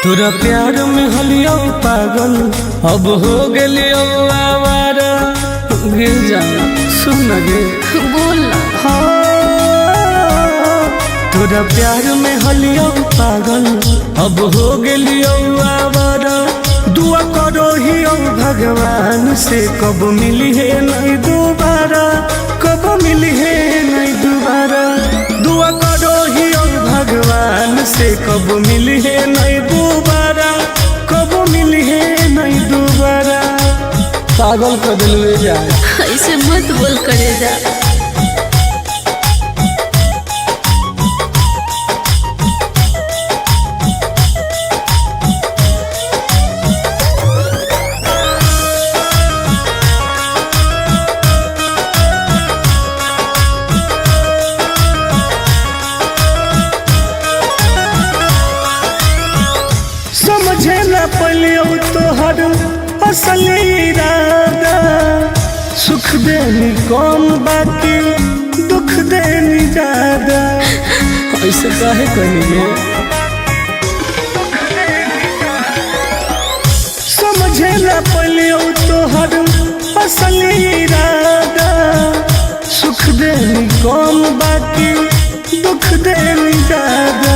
तोरा प्यार में हलियो पागल अब हो गलियो आवारा। गिर जाना सुन गे बोल तोरा प्यार में हलियो पागल अब हो गलियो आवारा। दुआ करो ही भगवान से कब मिली है नहीं दोबारा, कब मिली है नहीं दोबारा। दुआ करो ही भगवान से कब मिली है नहीं दोबारा, कब मिली है नहीं दोबारा। पागल कर दिलवे जाए ऐसे मत बोल करे जा। समझे न पलियो तोहर असली इरादा। सुख देनी कौन बाकी दुख देनी ज्यादा। ऐसे काहे कहिए समझे न पलियो तोहर असली इरादा। सुख देनी कौन बाकी दुख देनी ज्यादा।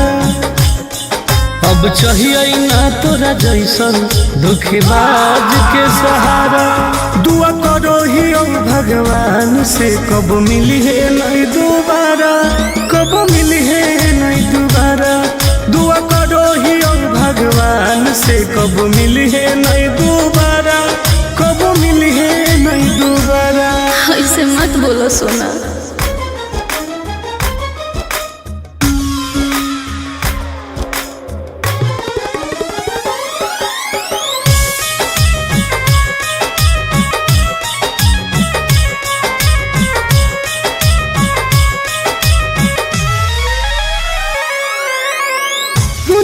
अब चाहिए ना तोरा जैसन धोखेबाज के सहारा। दुआ करो ही भगवान से कब मिली है नहीं दोबारा, कब मिली है नहीं दोबारा। दुआ करो ही भगवान से कब मिली है नहीं दोबारा, कब मिली है नहीं दोबारा। ऐसे मत बोलो सोना।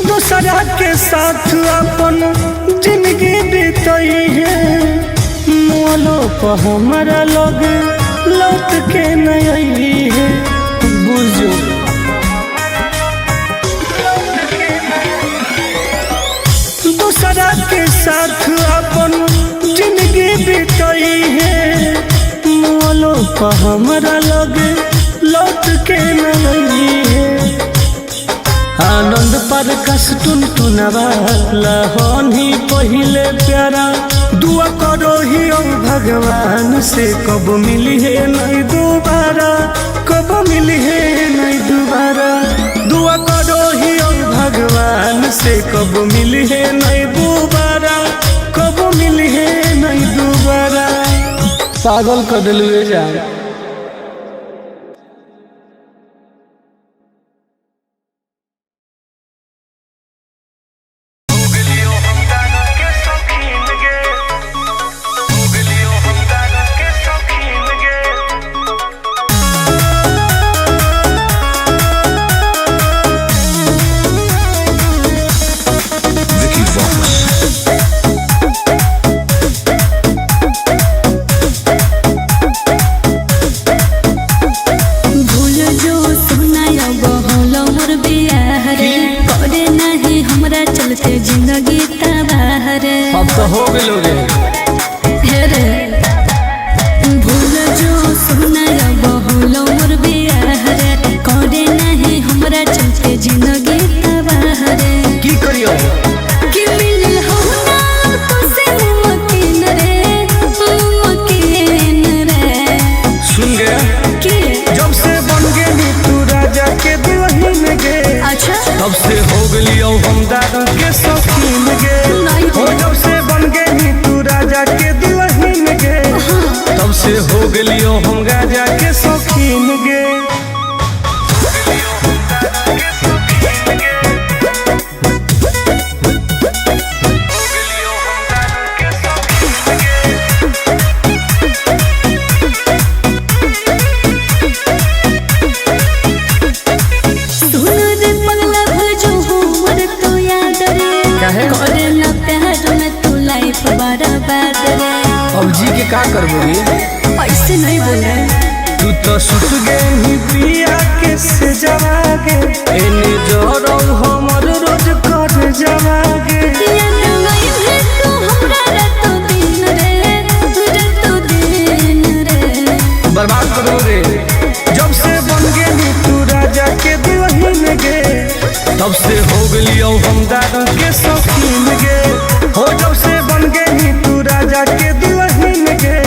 दूसरा के साथ अपन जिंदगी बीतई है। मोलो पर हमारा लोग लौट के नहीं है। बुझो दूसरा के साथ अपन जिंदगी बीतई है। मोलो पर हमारा लोग लौट के नहीं है। आनंद पर कस टुन टुनवाला होनी पहिले प्यारा। दुआ करो ही भगवान से कब मिली है नहीं दोबारा, कब मिली है नहीं दोबारा। दुआ करो ही भगवान से कब मिली है नहीं दोबारा, कब मिली है नहीं दोबारा। पागल कर दिलवे जाए। जिंदगी तबाह रे अब तो हो गए भूल जो सुना बहुलो मोर बियाह रे। करे नहीं हमरा चलते जिंदगी तबाह रे। की करियो कि मिल हो ना तो से मुमकिन रे, मुमकिन रे। सुन गया कि जब से बन गई तू राजा के दुल्हन गे। अच्छा तब से हो गलियो हम दारू के शौकीन गे। जब से बन गई तू राजा के दुल्हन गे। तब से हो गलियो हम राजा के शौकीन गे। अब जी के का करबोगे ऐसे नहीं बोले। तू तो सुत गई पिया के से जवागे। एने जोरो हमर रोज कर मजवा गे बर्बाद कर दोगे। जब से बन गेली तू राजा के दुल्हन गे तब से हो गलियो हम दारू के शौकीन गे हो। जब से बन गेली तू राजा के दुल्हन गे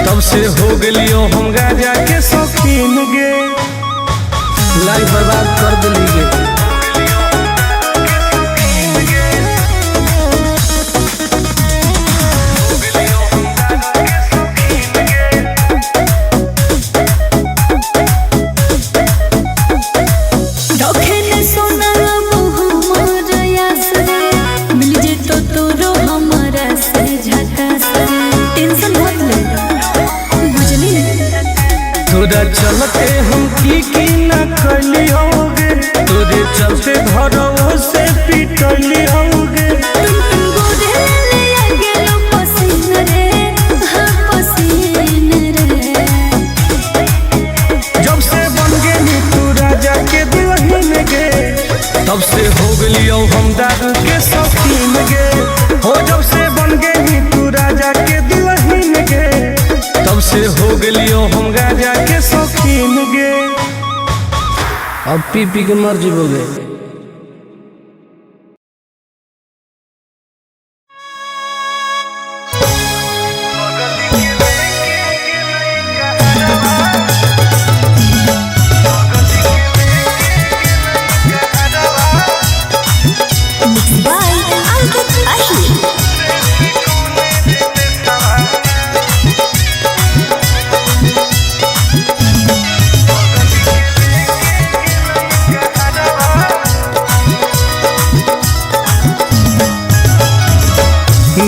तब से हो गलियो हम गाजा के शौकीन गे। लाइफ बर्बाद कर दिली गे। तोरा चलते हम की न कलियोगे तोरे चलते घरों से पिटलियोगे। जब से बन गेली तू राजा के दुल्हन गे तब से हो गलियो हम दारू के शौकीन गे हो। जब से बन गेली तू राजा के दुल्हन गे तब से हो गलियो हम गाजा के शौकीन गे। अब पी पी के मर जीवोगे।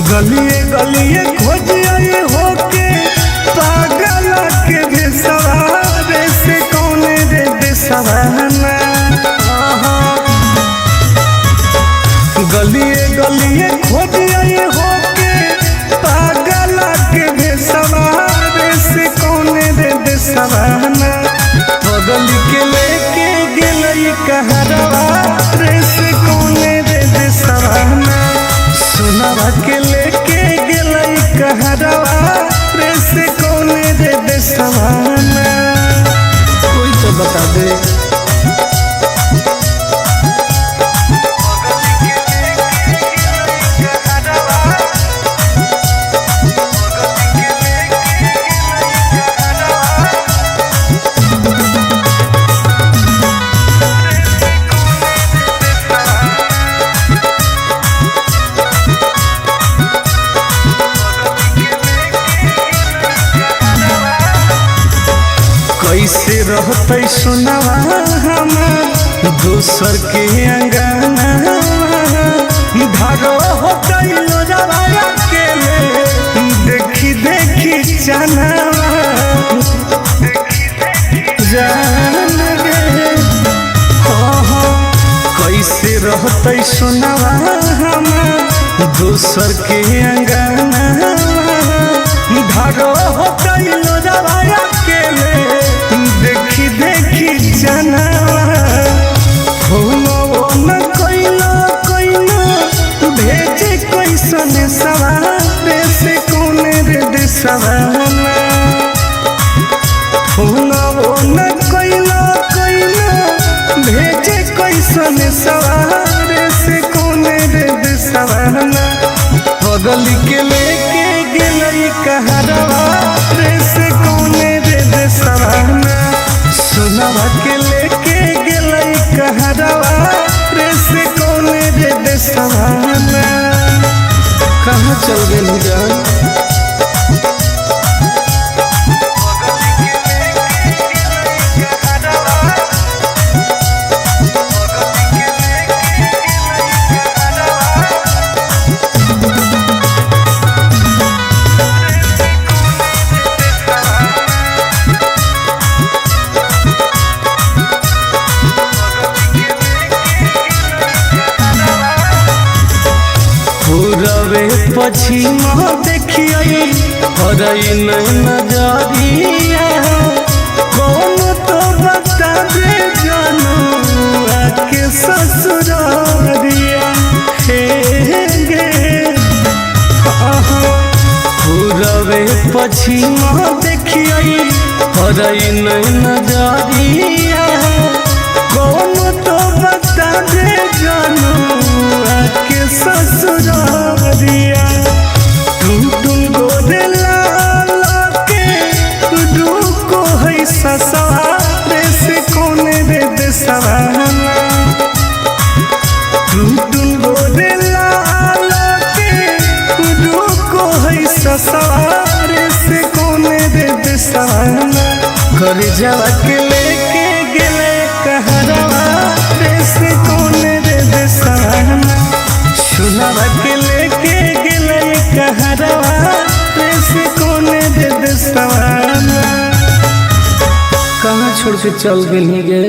गलिए गलिए खोज आए होके पागल के बेसवारे से कौन रे बेसवाना। गलिए गलिए खोज आए होके पागल के बेसवारे से कौन रे बेसवाना। बगल के लेके गेलई कहरवा रे से कौन रे बेसवाना। सोनावा के लेके गेलई कहरवा रे से कौन रे बेसवाना। कोई तो बता दे। कैसे रहते सुनवा हमार दोसर के अंगना धारो होते लोजवाया के देखी देखी जाना जान गे। कैसे रहते सुनवा हमार दोसर के अंगना धारो होते लोजवाया के देखी देखी जाना हो न कोइलो कोइलो भेजे कैसन सवारे से कौन रे देसवाना। हो न कोइलो कोइलो भेजे कैसन सवारे से कौन रे देसवाना। बगल के लेके गेलई कहरवा रे से कौन रे देसवाना। सोनावा के लेके गेलई कहरवा रे से कौन रे देसवाना। कहाँ चल गेली जान। पूरबे पश्चिम देखिए हरई नजरिया कौन तो बता दे जानू आके ससुरारिया। पछिमा देखिए हरई नहीं नजरिया कौन तो बता दे जानू आके ससुरारिया टुन गोरे लाल के डूको है ससुरारे से कौन रे देसवाना टुन गोरे लाल के डूको है ससुरारे से कौन रे देसवाना घर जावा के लेके गेले कहरवा रे से कौन रे देसवाना सुनावा के लेके गेले कहरवा रे से कौन रे देसवाना कहाँ छोड़ के चल गई गे।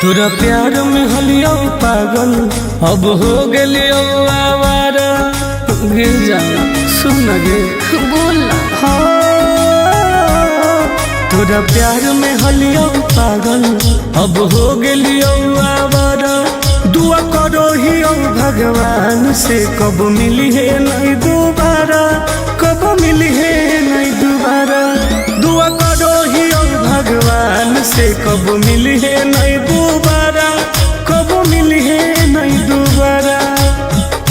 तोरा प्यार में हलियो पागल अब हो गलियो आवारा गिर जा सुन गे बोल ना। तोरा प्यार में हलियो पागल अब हो गलियो आवारा दुआ करो ही भगवान से कब मिली है नहीं दोबारा कब मिली है नहीं दोबारा दुआ करो ही भगवान से कब मिली है नहीं दोबारा कब मिली है नहीं दोबारा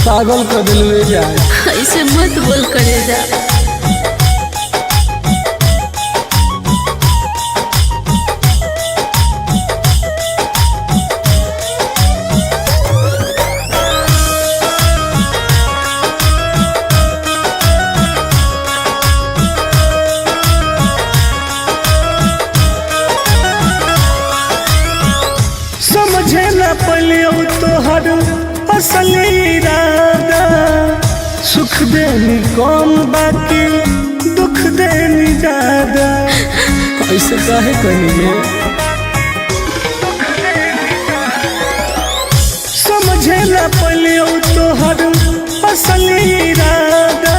पागल कर दिल जा ऐसे मत बोल करे जा। समझे न पलियो तोहर असल इरादा सुख देनी कौन बाकी दुख देनी ज्यादा ऐसे काहे कहिए समझे न पलियो तोहर असल इरादा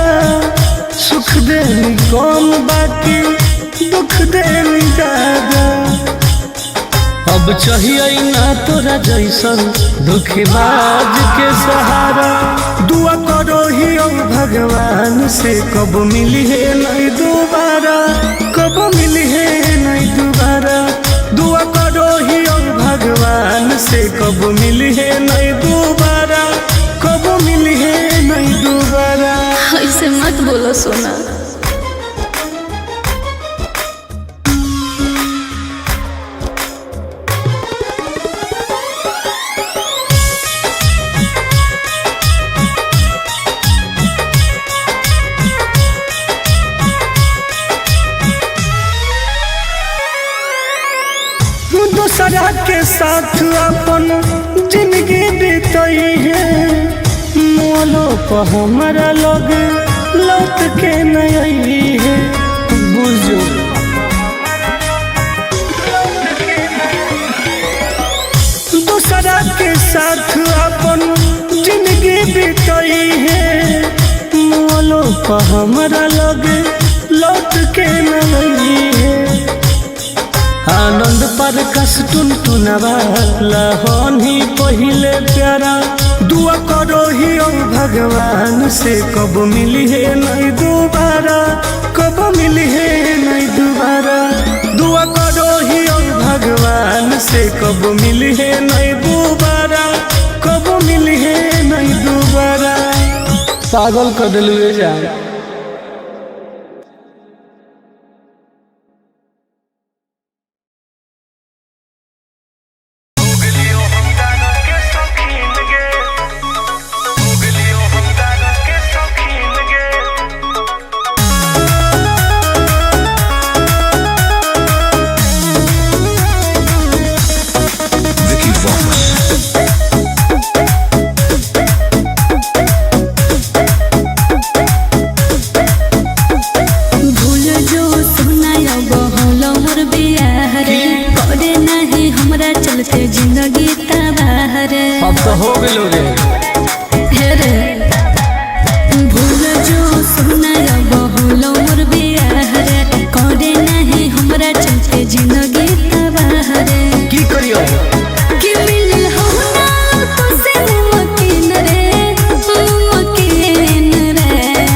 सुख देनी कौन बाकी दुख देनी ज्यादा अब चाहिए ना तोरा जैसन धोखेबाज के सहारा दुआ करो ही भगवान से कब मिली है नहीं दोबारा कब मिली है नहीं दोबारा दुआ करो ही भगवान से कब मिली है नहीं दोबारा कब मिली है नहीं दोबारा ऐसे मत बोलो सोना। दूसरा के साथ अपन जिंदगी बीतई है मोलो पर हमारा लोग लौट के नहीं है बुझो दूसरा के साथ अपन जिंदगी बीतई है मोलो पर हमारा लोग लौट के नहीं है आनंद पर कस टुनटुनवा लहनी पहिले प्यारा दुआ करो ही भगवान से कब मिली है नहीं दोबारा कब मिली है नहीं दोबारा दुआ करो ही भगवान से कब मिली है नहीं दोबारा कब मिली है नहीं दोबारा पागल कर दिल जा। चलते जिंदगी तबाह रे। अब तो हो गए रे भूल जो सुना बहुल मोर बियाह रे करे नहीं हमरा चलते जिंदगी तबाह रे। की करियो कि मिल हो ना तो से मुमकिन रे मुमकिन रे।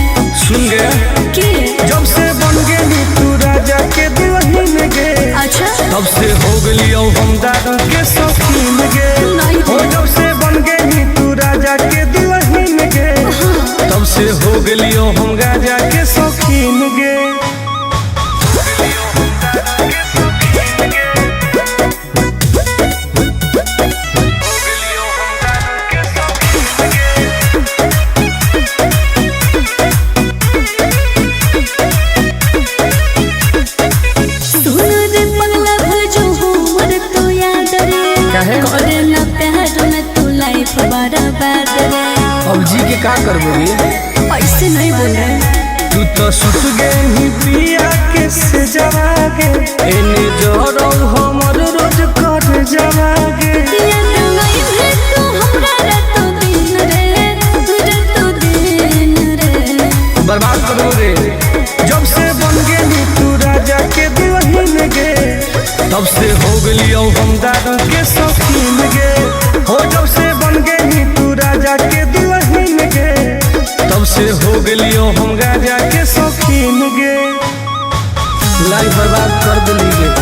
सुन गया कि जब से बन गई तू राजा के दुल्हन गे अच्छा तब से हो गई हम दादा के शौकीन गे नहीं हो जब से बन गई तू राजा के दुल्हन गे तब से हो गई हम राजा के शौकीन गे। करे ना प्यार में तू लाइफ बर्बाद रे। अब जी के का करबोगे ऐसे नहीं बोल रहे तू तो सुत गई पिया के से जवागे एने जोरो हमर रोज कर जवागे याद नहीं है तू हमरा रात दिन रे रात दिन रे। बर्बाद करो रे जब से बन गई तू राजा के दुल्हन गे तब से हो गई हम दादा के शौकीन गे हो जब से बन गई तू राजा के दुल्हन गे तब से हो गई हम राजा के शौकीन गे। लाइफ बर्बाद कर दिली गे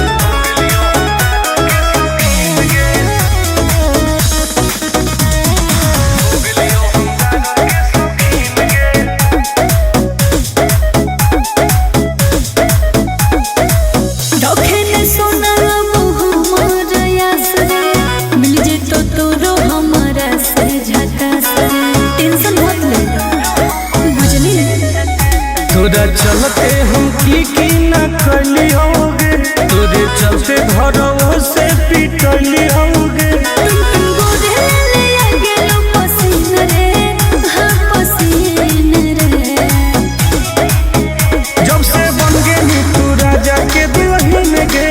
तोरा चलते हम की न कली होगे तोरे चलते घरों से पिटली होगे जब से बन गई तू राजा के दुल्हन गे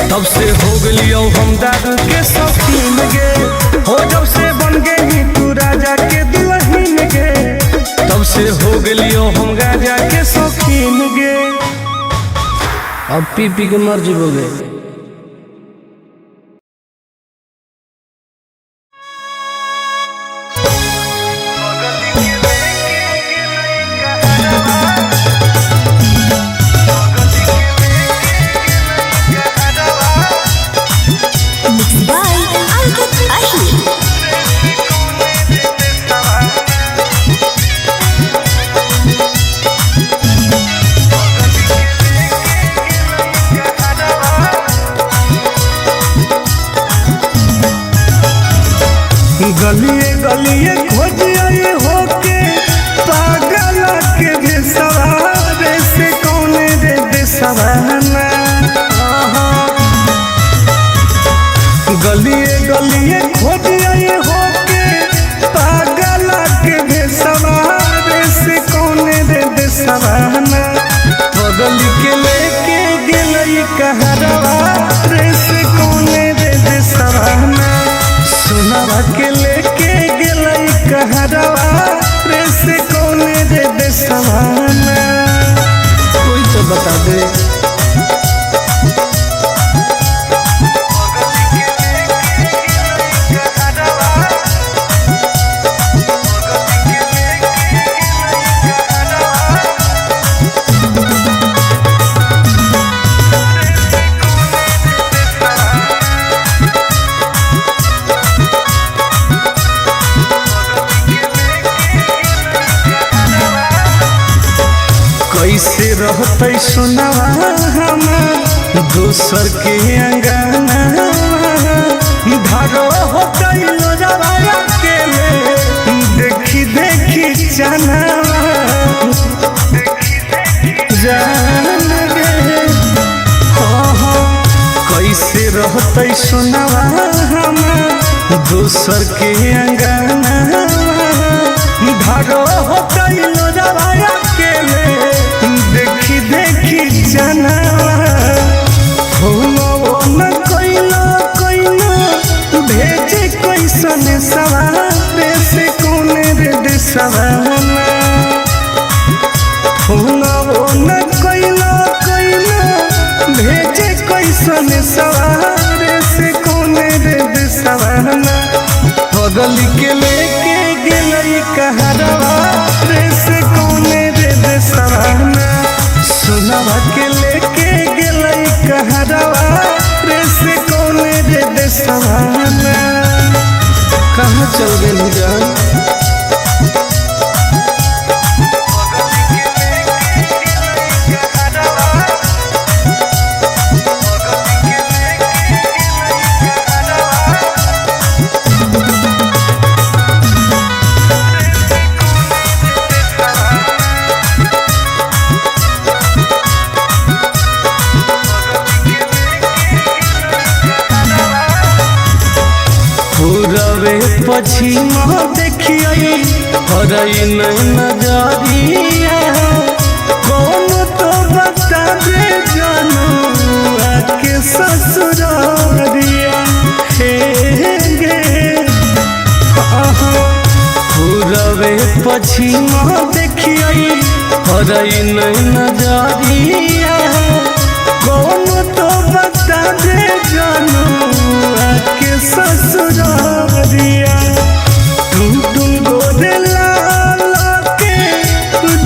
तब से हो गई हम दादा के शौकीन गे हो जब से बन गई तू राजा के दुल्हन गे तब से हो गई हम राजा के शौकीन गे। अब पी पी के मर जीवोगे गलिए गलिए खोजिए होके पागल के भेसवारे से कौने रे बेसवाना गलिए गलिए खोजिए होके पागल के भेसवारे से कौने रे बेसवाना बगल के लेके गेलई कहरवा रे से कौने रे बेसवाना सुनावा के लेके गेलई कहरवा रे से कौने रे बेसवाना कोई तो बता दे कैसे रहते सुनावा हमार दोसर के अंगना धारो हो गइलो जवाया के देखी देखी चनावा जान गे हो कैसे रहते सुनावा हमार दोसर के अंगना धारो हो गइलो जवाया के देखी देखी जनावा हो न कोइला कोइला पगल के लेके गेलई कहरवा रे से कौने रे देसवाना सोनावा के लेके गेलई कहरवा रे से कौने रे देसवाना कहाँ चल गई जान रवे पछिमा देखिए हरई नहीं नजरिया कौन तो बता दे जानू आके ससुरारिया हे गे रवे पछिमा देखिए हरई नहीं नजरिया कौन तो बता दे जानू आके ससुरारिया तुम गोदे लाला के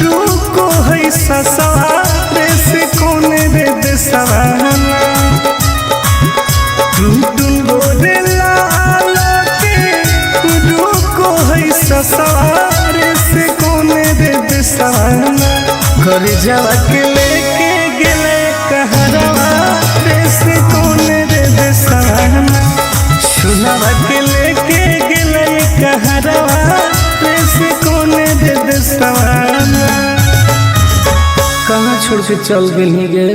रुको है ससुरारे से कोने रे देसवाना तुम गोदे लाला के रुको है ससुरारे से कोने रे देसवाना घर जावा के लेके गेले कहरवा रे से कोने रे देसवाना सुनावा के लेके गेले कहरवा रे से कोने रे देसवाना कहाँ छोड़ के चल गई गे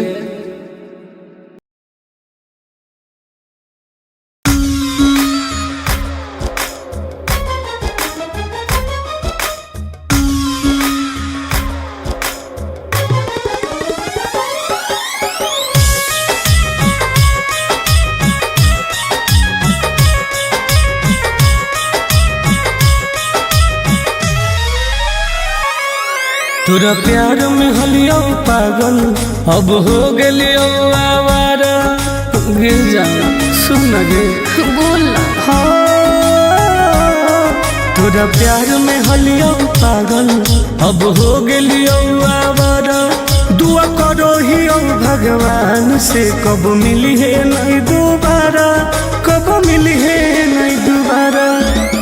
तोरा प्यार में हलियो पागल अब हो गेलियो आवारा गे जाना सुन गे बोल तोरा प्यार में हलियो पागल अब हो गेलियो आवारा दुआ करो हियो भगवान से कब मिली है नहीं दोबारा कब मिली है नहीं दोबारा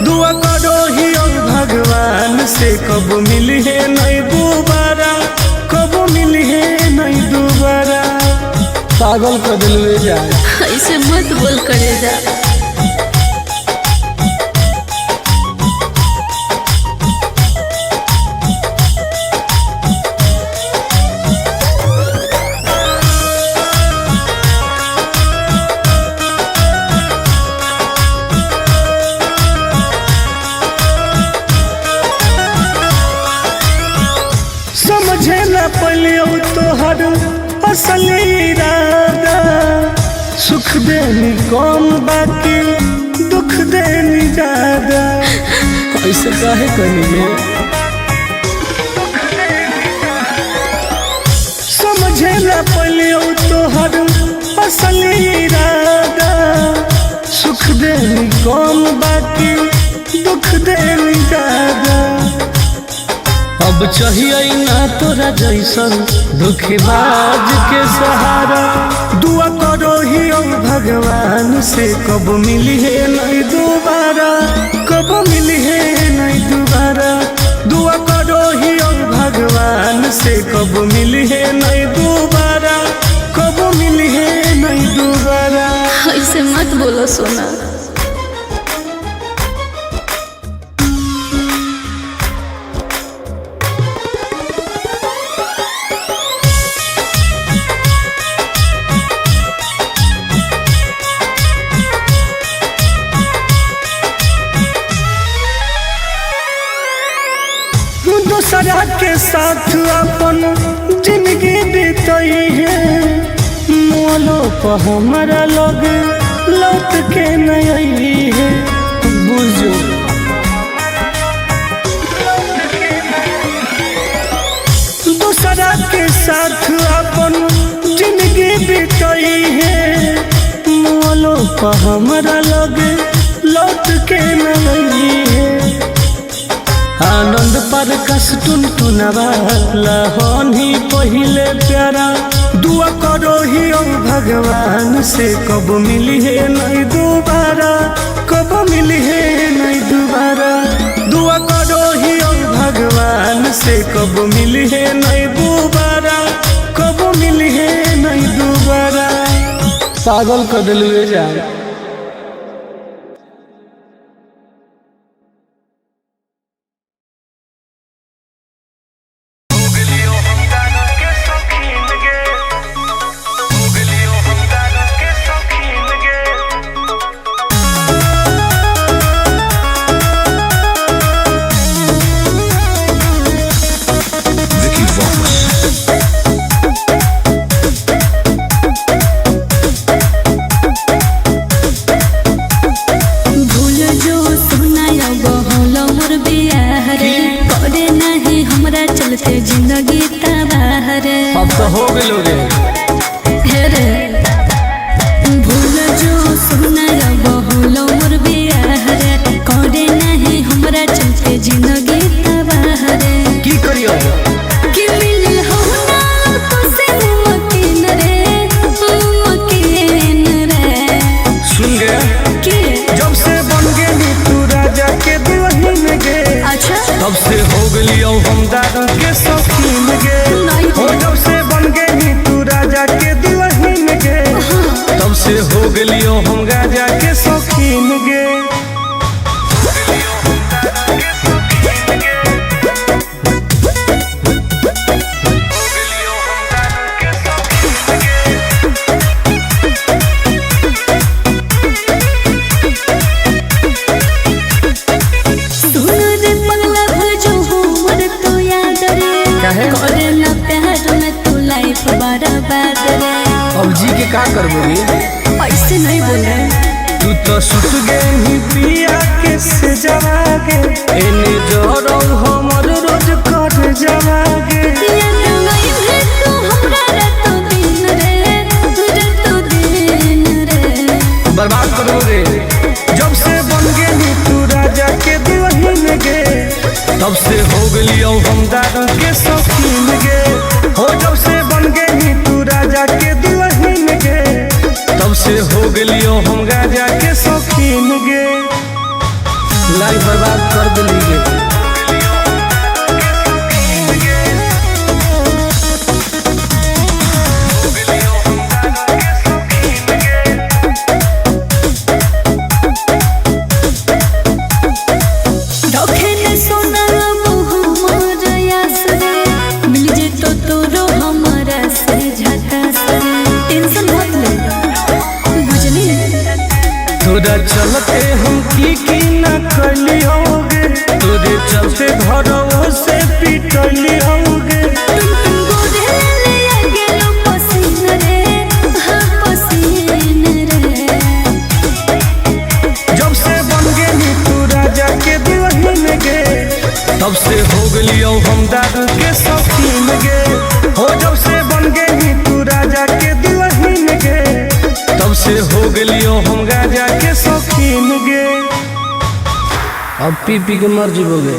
दुआ करो हियो भगवान से कब मिली है नहीं दोबारा कब मिली है नहीं दोबारा पागल कर दिल जाए ऐसे मत बोल करे जा पलियो तोहर असल इरादा सुख देनी कम बाकी दुख देनी ज्यादा ऐसे काहे करिए समझे ना पलियो तोहर असल इरादा सुख देनी कम बाकी दुख देनी ज्यादा अब चाहिए ना तोरा जैसन धोखेबाज के सहारा दुआ करो ही भगवान से कब मिली है नहीं दोबारा कब मिली है नहीं दोबारा दुआ करो ही भगवान से कब मिली है नहीं दोबारा कब मिली है नहीं दोबारा ऐसे मत बोलो सोना दूसरा के साथ अपन जिंदगी बीतई है मोलो पर हमारा लोग लौट के नहीं है बुझो दूसरा के साथ अपन जिंदगी बीतई है मोलो पर हमारा लोग लौट के नहीं आनंद पर कस टुनटुनवा लहनी पहिले प्यारा दुआ करो ही ओ भगवान से कब मिली है नहीं दोबारा कब मिली है नहीं दोबारा दुआ करो ही ओ भगवान से कब मिली है नहीं दोबारा कब मिली है नहीं दोबारा पागल कर दिलवे जान जिंदगी तबाह रे अब तो हो गेलो रे रे भूल जो सुना बहुलो मोर बियाह रे करे नहीं हमरा चलते जिंदगी तबाह रे की करियो कि मिल हो ना तो से मकीन रे सुन गया कि जब से बन गेली तू राजा के दुल्हन गे अच्छा तब से हो गेली हम दादा के शौकीन गे हो जब से बन गेली तू राजा के दुल्हन गे तब से हो गेली हम राजा के शौकीन गे करे ना प्यार में तू लाइफ बर्बाद रे अब जी के का करबोगी ऐसे नहीं बोल रहे तू तो सुत गई पिया के से जवागे एने जोरो हमर रोज कर जवागे बर्बाद करो रे जब से बन गेली तू राजा के दुल्हन गे तब से हो गेली हम दादा के शौकीन गे हो जब से बन गेली तू राजा के दुल्हन गे तब से हो गेली हम राजा के शौकीन गे लाइफ बर्बाद कर दिली गे तोरा चलते हम की न कली होगे तोरे चलते घरों से पिटली होगे जब से बन गेली तू राजा के दुल्हन गे तब से हो गेली हम दादा के शौकीन गे हो जब से बन गेली तू राजा के दुल्हन गे तब से हो गेली हम राजा के शौकीन गे अब पी पी के मर जीवोगे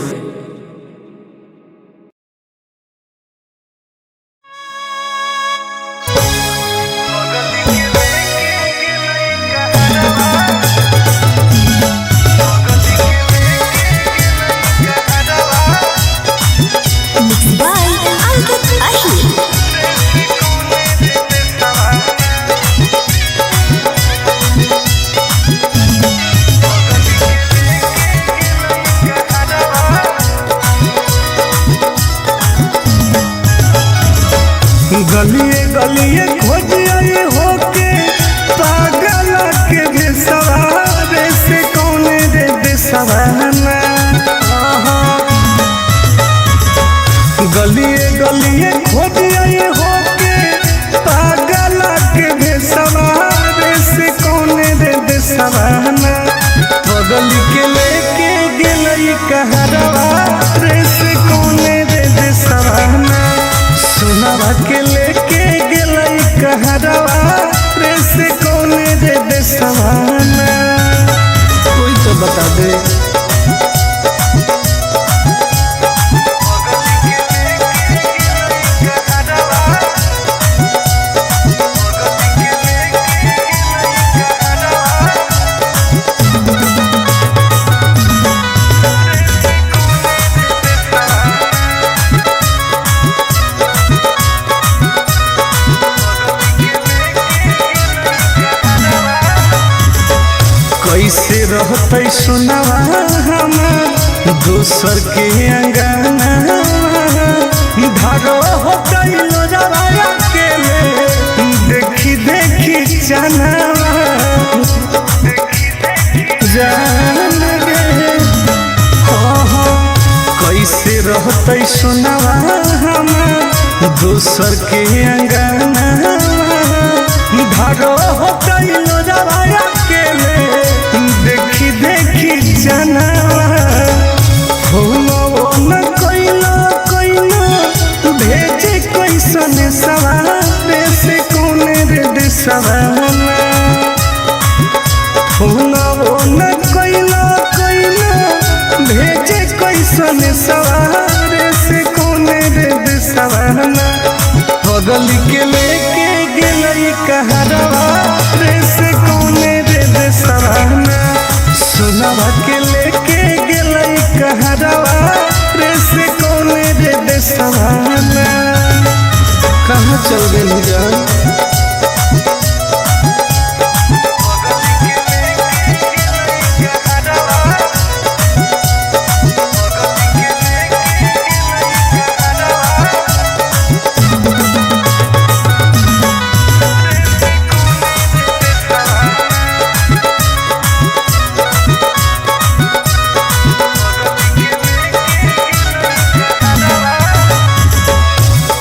गलिए गलिए खोजिए होके पागल के बेसवारे से कौन रे बेसवाना गलिए गलिए खोजिए होके पागल के बेसवारे से कौन रे बेसवाना बगल के लेके गेलई कहरवा रे से कौन रे बेसवाना सुनावा के लेके गेलई कहरवा रे से कौन रे बेसवाना कोई तो बता दे कैसे रहते सुनवा हमार दोसर के अंगना धारो होते लोजवाया के देखी देखी जानवा जान गे कैसे रहते सुनवा हमार दोसर के अंगना धारो होते लोजवाया के देखी देखी जानवा न कोइला कोइला भेजे कैसन सवार से कोने रे दिसवाना न कोइला कोइला भेजे कैसन सवार से कोने रे दिसवाना बगल के लेके गेलई कहरवा रे से कोने रे दिसवाना सुनवा के लेके गेलई कहरवा रे से कोने रे दिसवाना कहाँ चल गई जान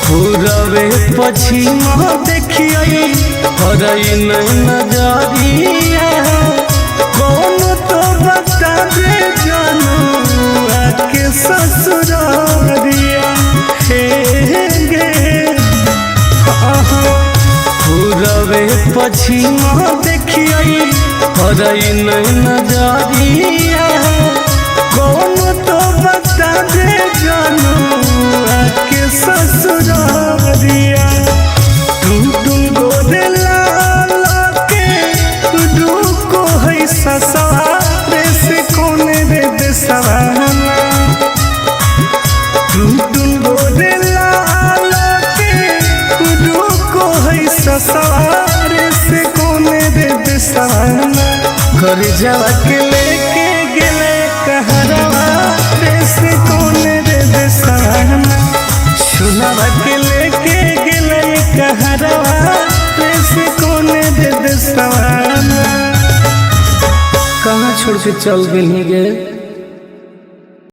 पूरबे पश्चिम देखिए हरई नहीं नजरिया कौन तो बता दे जानू आके ससुरारिया हे गे पूरबे पश्चिम देखिए हरई नहीं नजरिया कौन तो बता दे जानू आके ससुरारिया टुन गोदे लाला के दुको है ससुरारे से कोने रे दिसवाना टुन गोदे लाला के दुको है ससुरारे से कोने रे दिसवाना कर जावा के लेके गेले कहरवा रे से कोने रे दिसवाना सुनवा के लेके गेले कहरवा रे से कोने रे दिसवाना कहाँ छोड़ के चल गई गे।